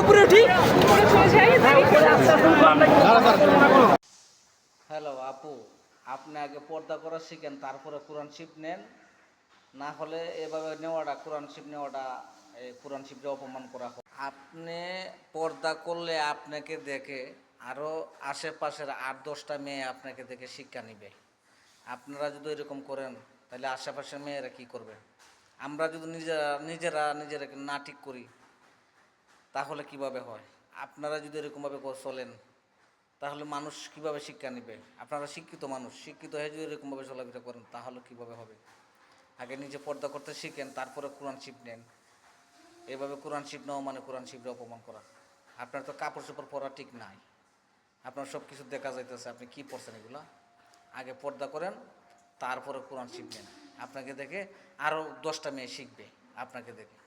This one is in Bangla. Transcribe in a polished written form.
উপরে উঠি। হ্যালো আপু, আপনি আগে পর্দা করা শিখেন, তারপরে কোরআন শিফ নেন। না হলে এভাবে নেওয়াটা, কোরআন শিফ নেওয়াটা, কোরআন শিফকে অপমান করা হয়। আপনি পর্দা করলে আপনাকে দেখে আরও আশেপাশের 8-10টা মেয়ে আপনাকে দেখে শিক্ষা নিবে। আপনারা যদি এরকম করেন তাহলে আশেপাশের মেয়েরা কি করবে? আমরা যদি নিজেরা না ঠিক করি তাহলে কিভাবে হয়? আপনারা যদি এরকমভাবে চলেন তাহলে মানুষ কিভাবে শিক্ষা নেবে? আপনারা শিক্ষিত মানুষ, শিক্ষিত হয়ে যদি এরকমভাবে চলাফেরা করেন তাহলে কিভাবে হবে? আগে নিজে পর্দা করতে শিখেন, তারপরে কোরআন শিফ নেন। এভাবে কোরআন শিফ নেওয়া মানে কোরআন শিফরে অপমান করা। আপনার তো কাপড় চোপড় পরা ঠিক নাই, আপনার সব কিছু দেখা যাইতেছে, আপনি কি পড়ছেন এগুলা? আগে পর্দা করেন, তারপরে কোরআন শিফ নেন। আপনাকে দেখে আরও 10টা মেয়ে শিখবে আপনাকে দেখে।